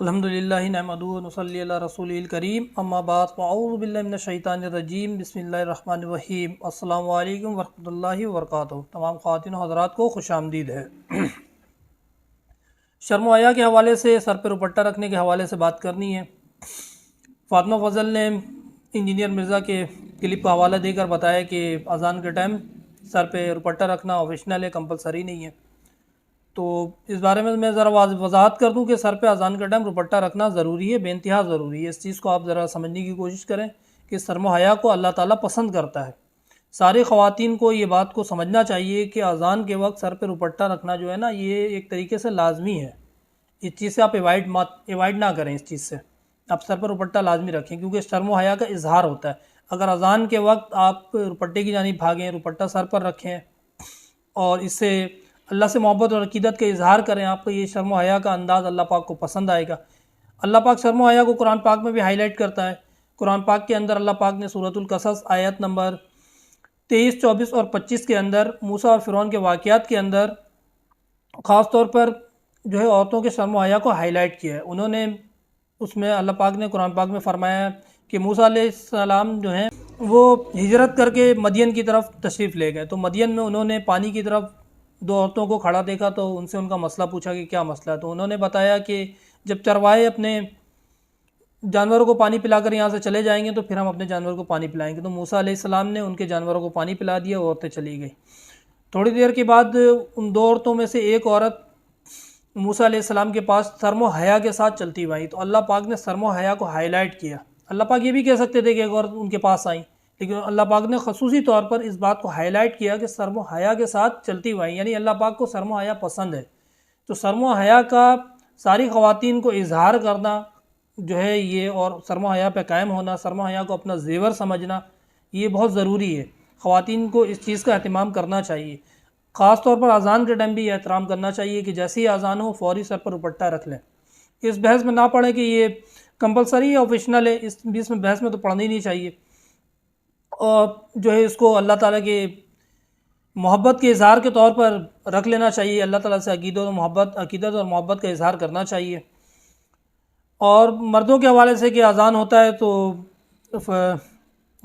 الحمدللہ نحمدہ و نصلی علی رسولہ الکریم اما بعد فاعوذ باللہ من الشیطان الرجیم بسم اللہ الرحمن الرحیم السلام علیکم ورحمۃ اللہ وبرکاتہ۔ تمام خواتین و حضرات کو خوش آمدید ہے۔ شرم و حیا کے حوالے سے، سر پہ دوپٹہ رکھنے کے حوالے سے بات کرنی ہے۔ فاطمہ فضل نے انجینئر مرزا کے کلپ کا حوالہ دے کر بتایا کہ اذان کے ٹائم سر پہ دوپٹہ رکھنا آپشنل ہے، کمپلسری نہیں ہے۔ تو اس بارے میں ذرا وضاحت کر دوں کہ سر پہ اذان کے ٹائم دوپٹہ رکھنا ضروری ہے، بے انتہا ضروری ہے۔ اس چیز کو آپ ذرا سمجھنے کی کوشش کریں کہ شرم و حیا کو اللہ تعالیٰ پسند کرتا ہے۔ ساری خواتین کو یہ بات کو سمجھنا چاہیے کہ اذان کے وقت سر پہ دوپٹہ رکھنا جو ہے نا، یہ ایک طریقے سے لازمی ہے۔ اس چیز سے آپ ایوائڈ نہ کریں، اس چیز سے آپ سر پر دوپٹہ لازمی رکھیں، کیونکہ شرم و حیا کا اظہار ہوتا ہے۔ اگر اذان کے وقت آپ دوپٹے کی جانب بھاگیں، دوپٹہ سر پر رکھیں اور اس سے اللہ سے محبت اور عقیدت کا اظہار کریں، آپ کو یہ شرم و حیا کا انداز اللہ پاک کو پسند آئے گا۔ اللہ پاک شرم و حیا کو قرآن پاک میں بھی ہائی لائٹ کرتا ہے۔ قرآن پاک کے اندر اللہ پاک نے سورۃ القصص آیت نمبر 23، 24 اور 25 کے اندر موسیٰ اور فرعون کے واقعات کے اندر خاص طور پر جو ہے عورتوں کے شرم و حیا کو ہائی لائٹ کیا ہے۔ انہوں نے اس میں اللہ پاک نے قرآن پاک میں فرمایا کہ موسیٰ علیہ السلام جو ہیں وہ ہجرت کر کے مدین کی طرف تشریف لے گئے، تو مدین میں انہوں نے پانی کی طرف دو عورتوں کو کھڑا دیکھا، تو ان سے ان کا مسئلہ پوچھا کہ کیا مسئلہ ہے۔ تو انہوں نے بتایا کہ جب چروائے اپنے جانوروں کو پانی پلا کر یہاں سے چلے جائیں گے تو پھر ہم اپنے جانوروں کو پانی پلائیں گے۔ تو موسیٰ علیہ السلام نے ان کے جانوروں کو پانی پلا دیا، وہ عورتیں چلی گئی۔ تھوڑی دیر کے بعد ان دو عورتوں میں سے ایک عورت موسیٰ علیہ السلام کے پاس شرم و حیا کے ساتھ چلتی ہوئی، تو اللہ پاک نے شرم و حیا کو ہائی لائٹ کیا۔ اللہ پاک یہ بھی کہہ سکتے تھے کہ ایک عورت ان کے پاس آئیں، لیکن اللہ پاک نے خصوصی طور پر اس بات کو ہائی لائٹ کیا کہ شرم و حیا کے ساتھ چلتی ہوئی، یعنی اللہ پاک کو شرم و حیا پسند ہے۔ تو شرم و حیا کا ساری خواتین کو اظہار کرنا جو ہے یہ، اور شرم و حیا پہ قائم ہونا، شرم و حیا کو اپنا زیور سمجھنا، یہ بہت ضروری ہے۔ خواتین کو اس چیز کا اہتمام کرنا چاہیے۔ خاص طور پر اذان کے ٹائم بھی یہ احترام کرنا چاہیے کہ جیسے ہی اذان ہو فوری سر پر دوپٹہ رکھ لیں۔ اس بحث میں نہ پڑھیں کہ یہ کمپلسری یا آپشنل ہے، اس بیچ میں بحث میں تو پڑھنا ہی نہیں چاہیے، اور جو ہے اس کو اللہ تعالیٰ کے محبت کے اظہار کے طور پر رکھ لینا چاہیے۔ اللہ تعالیٰ سے عقیدت اور محبت کا اظہار کرنا چاہیے۔ اور مردوں کے حوالے سے کہ اذان ہوتا ہے تو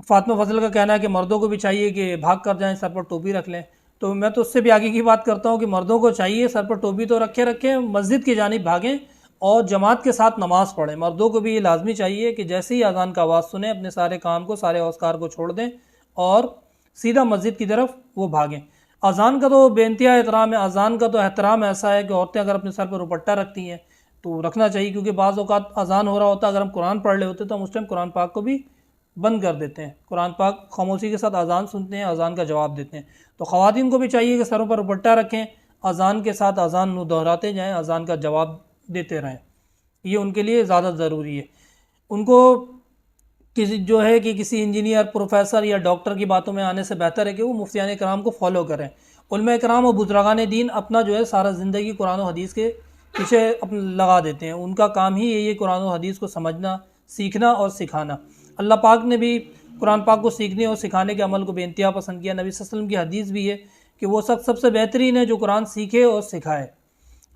فاطمہ فضل کا کہنا ہے کہ مردوں کو بھی چاہیے کہ بھاگ کر جائیں، سر پر ٹوپی رکھ لیں۔ تو میں تو اس سے بھی آگے کی بات کرتا ہوں کہ مردوں کو چاہیے سر پر ٹوپی تو رکھیں، مسجد کی جانب بھاگیں اور جماعت کے ساتھ نماز پڑھیں۔ مردوں کو بھی یہ لازمی چاہیے کہ جیسے ہی اذان کا آواز سنیں اپنے سارے کام کو، سارے اوزار کو چھوڑ دیں اور سیدھا مسجد کی طرف وہ بھاگیں۔ اذان کا تو بے انتہا احترام ہے۔ اذان کا تو احترام ایسا ہے کہ عورتیں اگر اپنے سر پر دوپٹہ رکھتی ہیں تو رکھنا چاہیے، کیونکہ بعض اوقات اذان ہو رہا ہوتا ہے، اگر ہم قرآن پڑھ رہے ہوتے تو ہم اس ٹائم قرآن پاک کو بھی بند کر دیتے ہیں، قرآن پاک خاموشی کے ساتھ اذان سنتے ہیں، اذان کا جواب دیتے ہیں۔ تو خواتین کو بھی چاہیے کہ سروں پر دوپٹہ رکھیں، اذان کے ساتھ اذان دہراتے جائیں، اذان کا جواب دیتے رہیں، یہ ان کے لیے زیادہ ضروری ہے۔ ان کو کسی انجینئر، پروفیسر یا ڈاکٹر کی باتوں میں آنے سے بہتر ہے کہ وہ مفتیان کرام کو فالو کریں۔ علماء کرام و بزرگان دین اپنا جو ہے سارا زندگی قرآن و حدیث کے پیچھے لگا دیتے ہیں، ان کا کام ہی یہی ہے قرآن و حدیث کو سمجھنا، سیکھنا اور سکھانا۔ اللہ پاک نے بھی قرآن پاک کو سیکھنے اور سکھانے کے عمل کو بے انتہا پسند کیا۔ نبی صلی اللہ علیہ وسلم کی حدیث بھی ہے کہ وہ سب سے بہترین ہے جو قرآن سیکھے اور سکھائے۔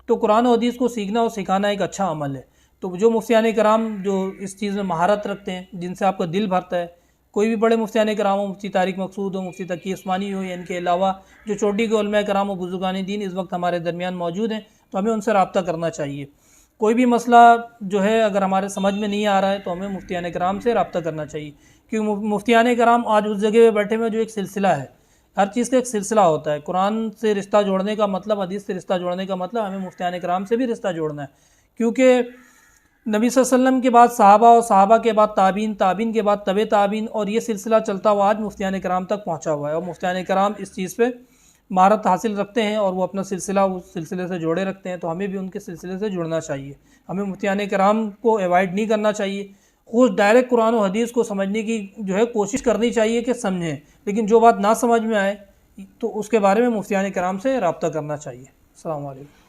تو قرآن و حدیث کو سیکھنا اور سکھانا ایک اچھا عمل ہے۔ تو جو مفتیان کرام جو اس چیز میں مہارت رکھتے ہیں، جن سے آپ کا دل بھرتا ہے، کوئی بھی بڑے مفتیان کرام ہو، مفتی طارق مقصود ہو، مفتی تقی عثمانی ہو، یا ان کے علاوہ جو چوٹی کے علماء کرام و بزرگان دین اس وقت ہمارے درمیان موجود ہیں، تو ہمیں ان سے رابطہ کرنا چاہیے۔ کوئی بھی مسئلہ جو ہے اگر ہمارے سمجھ میں نہیں آ رہا ہے تو ہمیں مفتیان کرام سے رابطہ کرنا چاہیے، کیونکہ مفتیان کرام آج اس جگہ پہ بیٹھے ہوئے جو ایک سلسلہ ہے، ہر چیز کا ایک سلسلہ ہوتا ہے۔ قرآن سے رشتہ جوڑنے کا مطلب، حدیث سے رشتہ جوڑنے کا مطلب ہمیں مفتیان کرام سے بھی رشتہ جوڑنا ہے، کیونکہ نبی صلی اللہ علیہ وسلم کے بعد صحابہ، اور صحابہ کے بعد تابعین، تابعین کے بعد تبع تابعین، اور یہ سلسلہ چلتا ہوا آج مفتیان کرام تک پہنچا ہوا ہے، اور مفتیان کرام اس چیز پہ مہارت حاصل رکھتے ہیں اور وہ اپنا سلسلہ اس سلسلے سے جوڑے رکھتے ہیں۔ تو ہمیں بھی ان کے سلسلے سے جڑنا چاہیے، ہمیں مفتیان کرام کو ایوائڈ نہیں کرنا چاہیے۔ خود ڈائریکٹ قرآن و حدیث کو سمجھنے کی جو ہے کوشش کرنی چاہیے کہ سمجھیں، لیکن جو بات نہ سمجھ میں آئے تو اس کے بارے میں مفتیان کرام سے رابطہ کرنا چاہیے۔ السلام علیکم۔